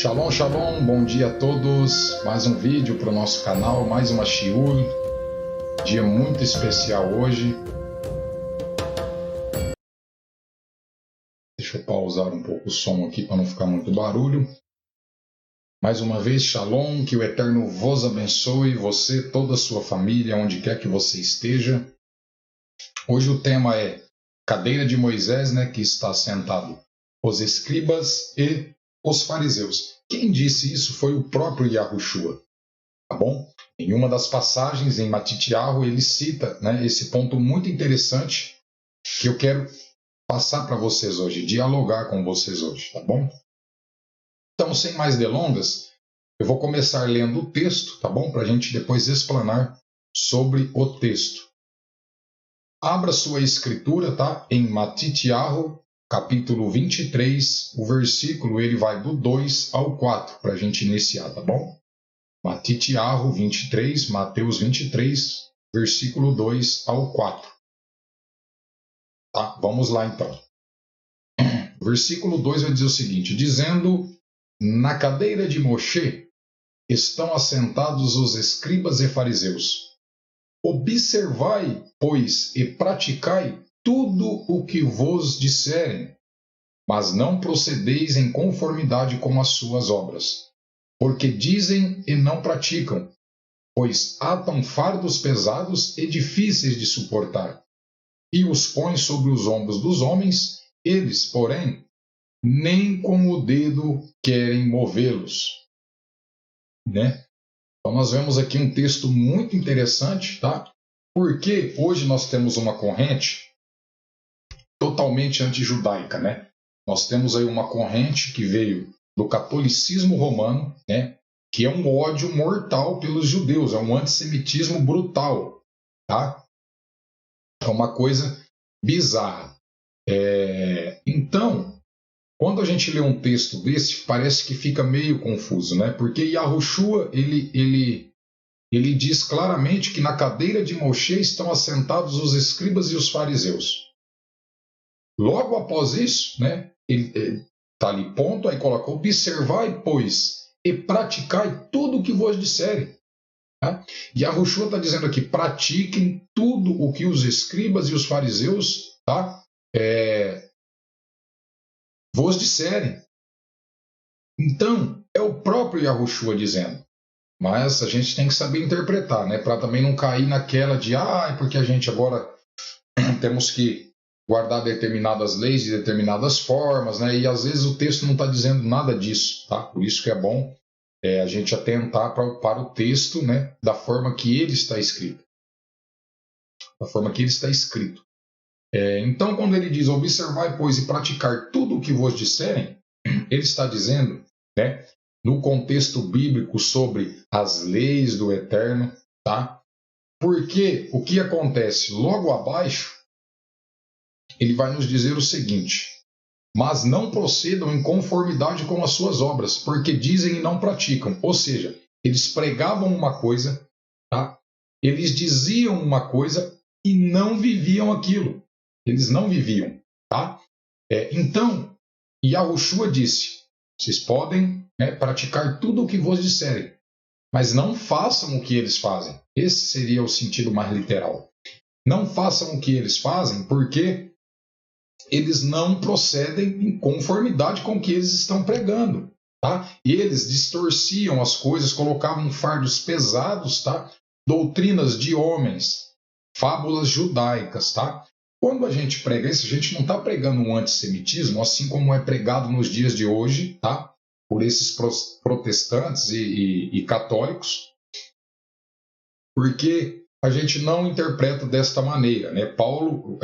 Shalom, shalom, bom dia a todos. Mais um vídeo para o nosso canal, mais uma shiur. Dia muito especial hoje. Deixa eu pausar um pouco o som aqui para não ficar muito barulho. Mais uma vez, shalom, que o Eterno vos abençoe, você, toda a sua família, onde quer que você esteja. Hoje o tema é cadeira de Moisés, que está sentado os escribas e os fariseus. Quem disse isso foi o próprio Yahushua, tá bom? Em uma das passagens, em Matitiahu, ele cita esse ponto muito interessante que eu quero passar para vocês hoje, dialogar com vocês hoje, tá bom? Então, sem mais delongas, eu vou começar lendo o texto, tá bom? Para a gente depois explanar sobre o texto. Abra sua escritura, tá? Em Matitiahu, capítulo 23, o versículo ele vai do 2 ao 4, para a gente iniciar, tá bom? Matitiahu 23, Mateus 23, versículo 2 ao 4. Tá? Vamos lá então. O versículo 2 vai dizer o seguinte, dizendo, na cadeira de Moshe estão assentados os escribas e fariseus. Observai, pois, e praticai tudo o que vos disserem, mas não procedeis em conformidade com as suas obras, porque dizem e não praticam, pois atam fardos pesados e difíceis de suportar, e os põem sobre os ombros dos homens, eles, porém, nem com o dedo querem movê-los. Então nós vemos aqui um texto muito interessante, tá? Porque hoje nós temos uma corrente totalmente antijudaica, Nós temos aí uma corrente que veio do catolicismo romano, que é um ódio mortal pelos judeus, é um antissemitismo brutal, tá? É uma coisa bizarra. Então, quando a gente lê um texto desse, parece que fica meio confuso, Porque Yahushua, ele diz claramente que na cadeira de Moshe estão assentados os escribas e os fariseus. Logo após isso, ele está ali ponto, aí coloca, observai, pois, e praticai tudo o que vos disserem. Tá? E Yahushua está dizendo aqui, pratiquem tudo o que os escribas e os fariseus vos disserem. Então, é o próprio Yahushua dizendo. Mas a gente tem que saber interpretar, para também não cair naquela de, porque a gente agora temos que guardar determinadas leis de determinadas formas, e às vezes o texto não está dizendo nada disso, tá? Por isso que é bom a gente atentar para o texto, da forma que ele está escrito. Da forma que ele está escrito. Então, quando ele diz, observai, pois, e praticar tudo o que vos disserem, ele está dizendo, no contexto bíblico sobre as leis do Eterno, tá? Porque o que acontece logo abaixo, ele vai nos dizer o seguinte, mas não procedam em conformidade com as suas obras, porque dizem e não praticam. Ou seja, eles pregavam uma coisa, tá? Eles diziam uma coisa e não viviam aquilo. Eles não viviam, tá? Então, Yahushua disse, vocês podem praticar tudo o que vos disserem, mas não façam o que eles fazem. Esse seria o sentido mais literal. Não façam o que eles fazem porque eles não procedem em conformidade com o que eles estão pregando. Tá? E eles distorciam as coisas, colocavam fardos pesados, tá? Doutrinas de homens, fábulas judaicas. Tá? Quando a gente prega isso, a gente não está pregando um antissemitismo, assim como é pregado nos dias de hoje, tá? Por esses protestantes e católicos, porque a gente não interpreta desta maneira. Paulo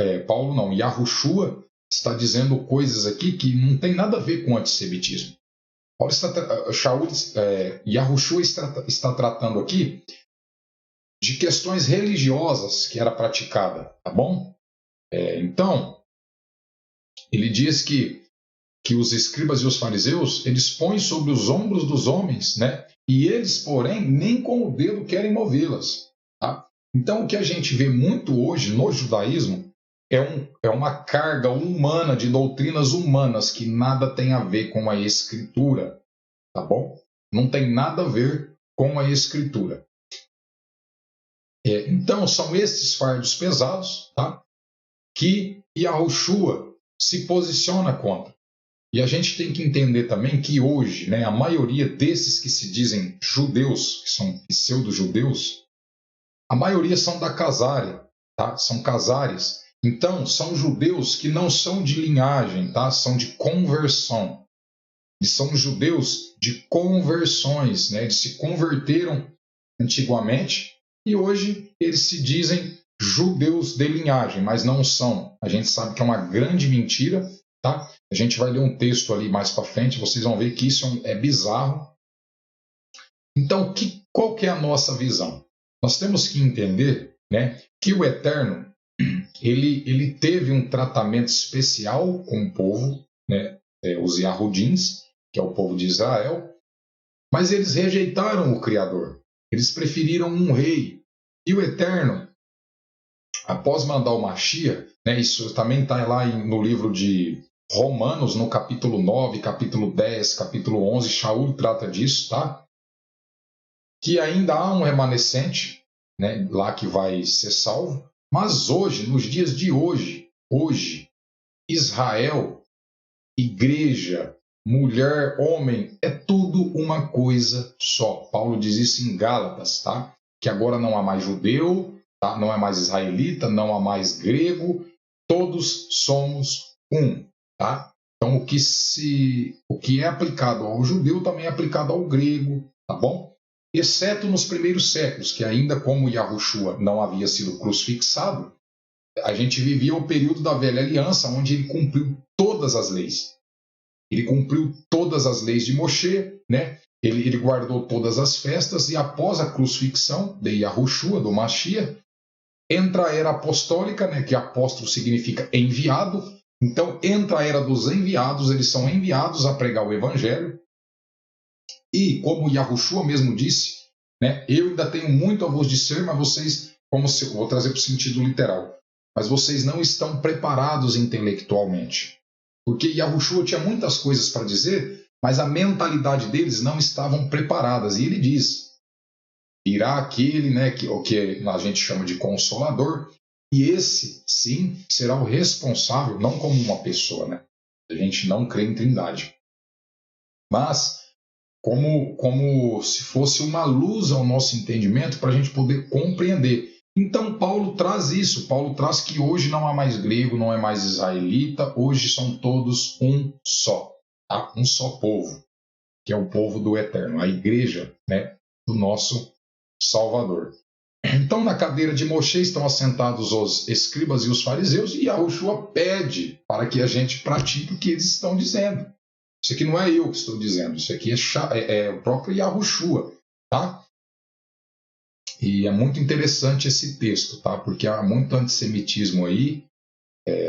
não, Yahushua está dizendo coisas aqui que não tem nada a ver com antissemitismo. Yahushua está tratando aqui de questões religiosas que era praticada, tá bom? Então, ele diz que os escribas e os fariseus, eles põem sobre os ombros dos homens, e eles, porém, nem com o dedo querem movê-las. Tá? Então, o que a gente vê muito hoje no judaísmo é uma carga humana de doutrinas humanas que nada tem a ver com a escritura. tá bom? Não tem nada a ver com a Escritura. Então, são esses fardos pesados, tá? Que Yahushua se posiciona contra. E a gente tem que entender também que hoje, né, a maioria desses que se dizem judeus, que são pseudo-judeus, a maioria são da Casária, tá? São casárias. Então, são judeus que não são de linhagem, tá? São de conversão. Eles são judeus de conversões, né? Eles se converteram antigamente e hoje eles se dizem judeus de linhagem, mas não são. A gente sabe que é uma grande mentira, tá? A gente vai ler um texto ali mais para frente, vocês vão ver que isso é bizarro. Então, qual que é a nossa visão? Nós temos que entender, né, que o Eterno ele teve um tratamento especial com o povo, né, os Yahudins, que é o povo de Israel, mas eles rejeitaram o Criador. Eles preferiram um rei. E o Eterno, após mandar o Mashiach, né, isso também está lá no livro de Romanos, no capítulo 9, capítulo 10, capítulo 11, Shaul trata disso, tá? Que ainda há um remanescente, né, lá que vai ser salvo, mas hoje, nos dias de hoje, Israel, igreja, mulher, homem, é tudo uma coisa só. Paulo diz isso em Gálatas, tá? Que agora não há mais judeu, tá? Não é mais israelita, não há mais grego, todos somos um, tá? Então o que é aplicado ao judeu também é aplicado ao grego, tá bom? Exceto nos primeiros séculos, que ainda como Yahushua não havia sido crucifixado, a gente vivia o período da velha aliança, onde ele cumpriu todas as leis. Ele cumpriu todas as leis de Moshe, né? Ele guardou todas as festas, e após a crucifixão de Yahushua, do Mashiach, entra a era apostólica, né? Que apóstolo significa enviado. Então, entra a era dos enviados, eles são enviados a pregar o evangelho. E, como Yahushua mesmo disse, né? Eu ainda tenho muito a vos dizer, mas vocês, vou trazer para o sentido literal, mas vocês não estão preparados intelectualmente. Porque Yahushua tinha muitas coisas para dizer, mas a mentalidade deles não estavam preparadas. E ele diz, irá aquele, né, o que a gente chama de consolador, e esse, sim, será o responsável, não como uma pessoa, né? A gente não crê em trindade. Mas como se fosse uma luz ao nosso entendimento para a gente poder compreender. Então Paulo traz isso, Paulo traz que hoje não há mais grego, não é mais israelita, hoje são todos um só, tá? Um só povo, que é o povo do Eterno, a igreja, né, do nosso Salvador. Então na cadeira de Moshe estão assentados os escribas e os fariseus, e Yahushua pede para que a gente pratique o que eles estão dizendo. Isso aqui não é eu que estou dizendo, isso aqui é o próprio Yahushua, tá? E é muito interessante esse texto, tá? Porque há muito antissemitismo aí,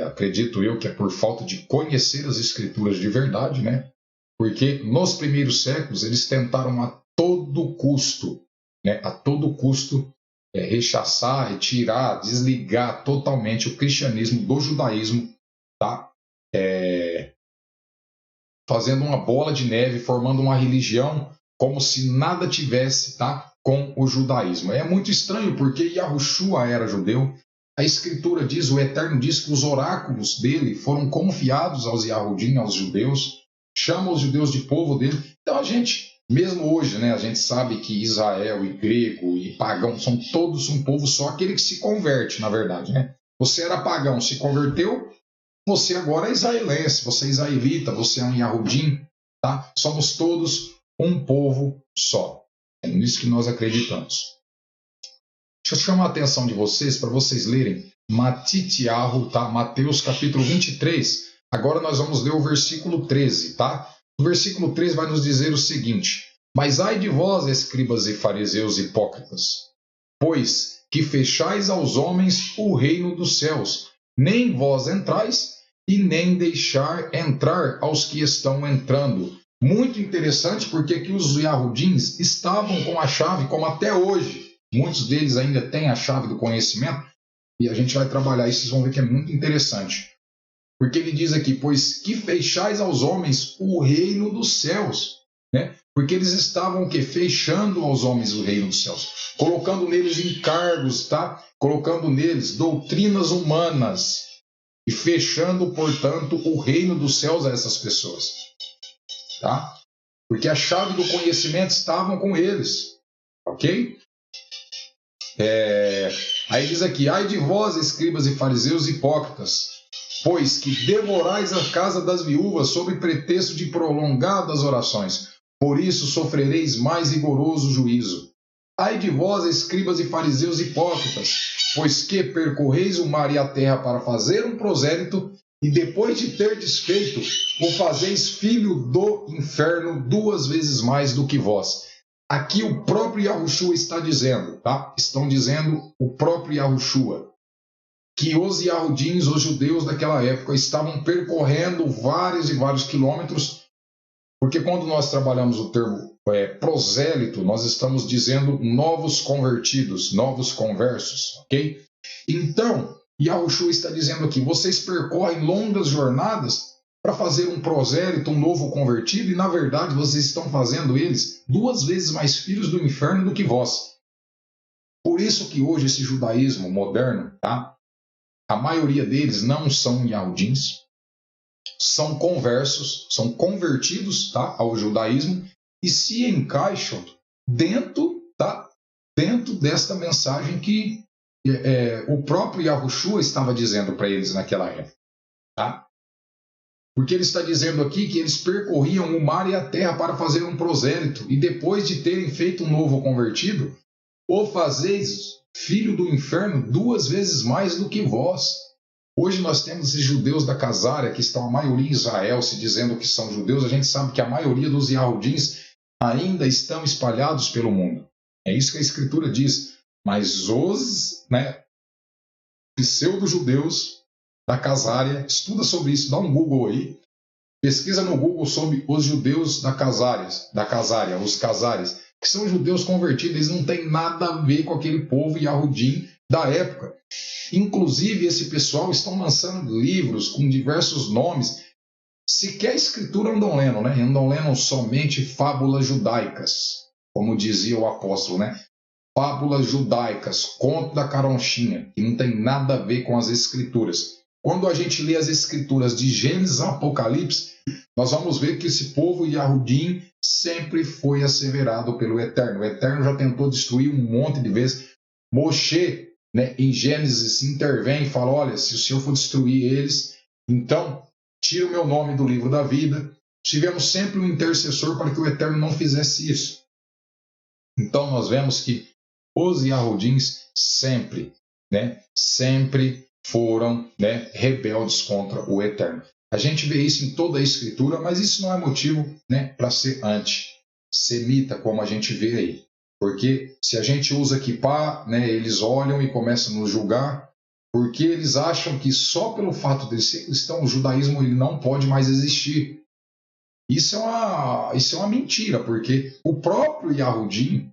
acredito eu que é por falta de conhecer as escrituras de verdade, né? Porque nos primeiros séculos eles tentaram a todo custo, né? A todo custo rechaçar, tirar, desligar totalmente o cristianismo do judaísmo, tá? Fazendo uma bola de neve, formando uma religião como se nada tivesse, tá, com o judaísmo. É muito estranho, porque Yahushua era judeu. A Escritura diz, o Eterno diz que os oráculos dele foram confiados aos Yahudim, aos judeus, chama os judeus de povo dele. Então a gente, mesmo hoje, né, a gente sabe que Israel e grego e pagão são todos um povo só, aquele que se converte, na verdade, né? Você era pagão, se converteu, você agora é israelense, você é israelita, você é um Yahudim, tá? Somos todos um povo só. É nisso que nós acreditamos. Deixa eu chamar a atenção de vocês para vocês lerem Matitiahu, tá? Mateus capítulo 23. Agora nós vamos ler o versículo 13, tá? O versículo 13 vai nos dizer o seguinte: Mas ai de vós, escribas e fariseus hipócritas, pois que fechais aos homens o reino dos céus, nem vós entrais, e nem deixar entrar aos que estão entrando. Muito interessante, porque aqui os Yahudins estavam com a chave, como até hoje. Muitos deles ainda têm a chave do conhecimento, e a gente vai trabalhar isso, vocês vão ver que é muito interessante. Porque ele diz aqui, pois que fechais aos homens o reino dos céus. Né? Porque eles estavam o quê? Fechando aos homens o reino dos céus, colocando neles encargos, tá? Colocando neles doutrinas humanas e fechando, portanto, o reino dos céus a essas pessoas, tá? Porque a chave do conhecimento estavam com eles, ok? Aí diz aqui: ai de vós, escribas e fariseus hipócritas, pois que devorais a casa das viúvas sob pretexto de prolongadas orações. Por isso sofrereis mais rigoroso juízo. Ai de vós, escribas e fariseus hipócritas, pois que percorreis o mar e a terra para fazer um prosélito, e depois de ter desfeito, o fazeis filho do inferno 2 vezes mais do que vós. Aqui o próprio Yahushua está dizendo, tá? Estão dizendo o próprio Yahushua, que os Yahudins, os judeus daquela época, estavam percorrendo vários e vários quilômetros, porque quando nós trabalhamos o termo prosélito, nós estamos dizendo novos convertidos, novos conversos, ok? Então, Yahushua está dizendo aqui, vocês percorrem longas jornadas para fazer um prosélito, um novo convertido, e na verdade vocês estão fazendo eles 2 vezes mais filhos do inferno do que vós. Por isso que hoje esse judaísmo moderno, tá? A maioria deles não são Yahudins, são conversos, são convertidos, tá, ao judaísmo e se encaixam dentro, tá, dentro desta mensagem que o próprio Yahushua estava dizendo para eles naquela época. Tá? Porque ele está dizendo aqui que eles percorriam o mar e a terra para fazer um prosélito, e depois de terem feito um novo convertido, o fazeis filho do inferno 2 vezes mais do que vós. Hoje nós temos esses judeus da Casária, que estão a maioria em Israel, se dizendo que são judeus. A gente sabe que a maioria dos Yahudins ainda estão espalhados pelo mundo. É isso que a Escritura diz. Mas os pseudo-judeus da Casária, estuda sobre isso, dá um Google aí, pesquisa no Google sobre os judeus da Casária, os Casárias, que são judeus convertidos, eles não têm nada a ver com aquele povo Yahudim da época. Inclusive, esse pessoal estão lançando livros com diversos nomes. Sequer a escritura andam lendo, né? Andam lendo somente fábulas judaicas, como dizia o apóstolo, né? Fábulas judaicas, conto da caronchinha, que não tem nada a ver com as escrituras. Quando a gente lê as escrituras de Gênesis a Apocalipse, nós vamos ver que esse povo Yahudim sempre foi asseverado pelo Eterno. O Eterno já tentou destruir um monte de vezes. Moshe, em Gênesis, intervém e fala: olha, se o Senhor for destruir eles, então tira o meu nome do livro da vida. Tivemos sempre um intercessor para que o Eterno não fizesse isso. Então nós vemos que os Yahudins sempre foram rebeldes contra o Eterno. A gente vê isso em toda a Escritura, mas isso não é motivo para ser antissemita, como a gente vê aí. Porque se a gente usa kippá, eles olham e começam a nos julgar, porque eles acham que só pelo fato de ser cristão, o judaísmo ele não pode mais existir. Isso é uma mentira, porque o próprio Yahudim,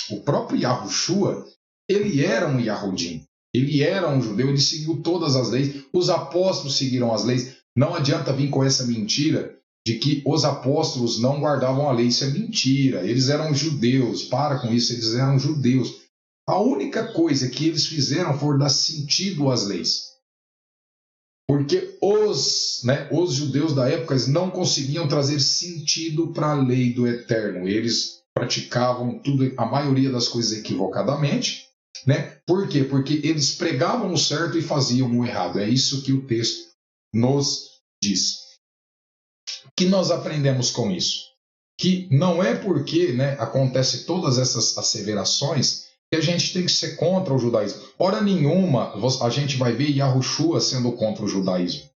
o próprio Yahushua, ele era um Yahudim, ele era um judeu, ele seguiu todas as leis, os apóstolos seguiram as leis. Não adianta vir com essa mentira de que os apóstolos não guardavam a lei. Isso é mentira. Eles eram judeus. Para com isso, eles eram judeus. A única coisa que eles fizeram foi dar sentido às leis. Porque os judeus da época não conseguiam trazer sentido para a lei do Eterno. Eles praticavam tudo, a maioria das coisas equivocadamente. Por quê? Porque eles pregavam o certo e faziam o errado. É isso que o texto nos diz. O que nós aprendemos com isso? Que não é porque acontece todas essas asseverações que a gente tem que ser contra o judaísmo. Hora nenhuma a gente vai ver Yahushua sendo contra o judaísmo.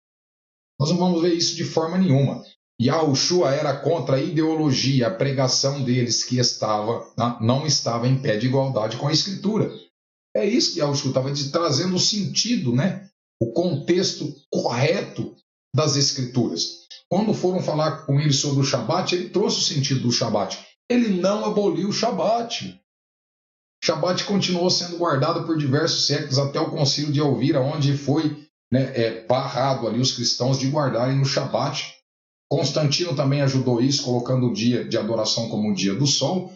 Nós não vamos ver isso de forma nenhuma. Yahushua era contra a ideologia, a pregação deles que não estava em pé de igualdade com a Escritura. É isso que Yahushua estava trazendo o sentido, o contexto correto das Escrituras. Quando foram falar com ele sobre o Shabat, ele trouxe o sentido do Shabat. Ele não aboliu o Shabat. O Shabat continuou sendo guardado por diversos séculos até o concílio de Elvira, onde foi barrado ali os cristãos de guardarem o Shabat. Constantino também ajudou isso, colocando o dia de adoração como o dia do sol.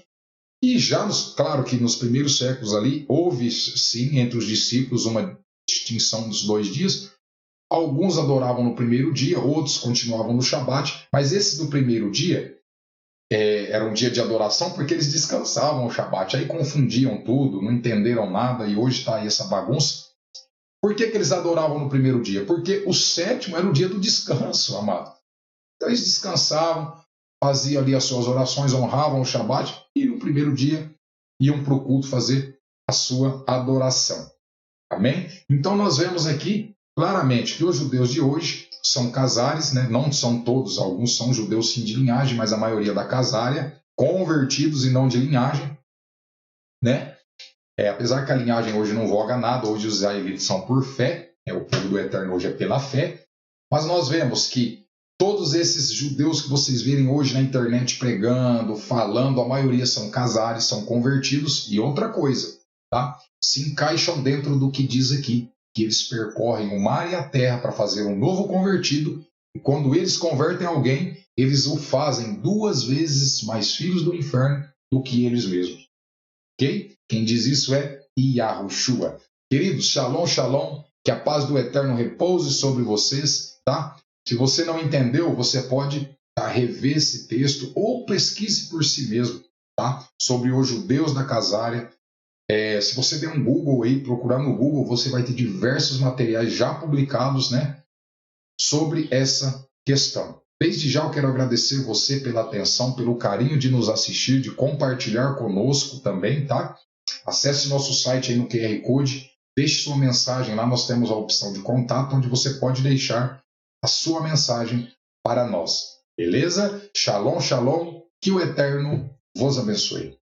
E já, claro que nos primeiros séculos ali, houve sim entre os discípulos uma distinção dos 2 dias. Alguns adoravam no primeiro dia, outros continuavam no Shabat, mas esse do primeiro dia era um dia de adoração porque eles descansavam o Shabat, aí confundiam tudo, não entenderam nada e hoje está aí essa bagunça. Por que eles adoravam no primeiro dia? Porque o 7º era o dia do descanso, amado. Então eles descansavam, faziam ali as suas orações, honravam o Shabat e no primeiro dia iam para o culto fazer a sua adoração. Amém? Então nós vemos aqui claramente que os judeus de hoje são casares, né? Não são todos, alguns são judeus sim de linhagem, mas a maioria da casária, convertidos e não de linhagem, né? Apesar que a linhagem hoje não voga nada, hoje os israelitas são por fé, o povo do Eterno hoje é pela fé, mas nós vemos que todos esses judeus que vocês verem hoje na internet pregando, falando, a maioria são casares, são convertidos, e outra coisa, tá? Se encaixam dentro do que diz aqui, que eles percorrem o mar e a terra para fazer um novo convertido, e quando eles convertem alguém, eles o fazem 2 vezes mais filhos do inferno do que eles mesmos. Ok? Quem diz isso é Yahushua. Queridos, shalom, shalom, que a paz do Eterno repouse sobre vocês, tá? Se você não entendeu, você pode rever esse texto ou pesquise por si mesmo, tá? Sobre os judeus da casária. Se você der um Google aí, procurar no Google, você vai ter diversos materiais já publicados, né, sobre essa questão. Desde já eu quero agradecer você pela atenção, pelo carinho de nos assistir, de compartilhar conosco também, tá? Acesse nosso site aí no QR Code, deixe sua mensagem lá, nós temos a opção de contato, onde você pode deixar a sua mensagem para nós. Beleza? Shalom, shalom, que o Eterno vos abençoe.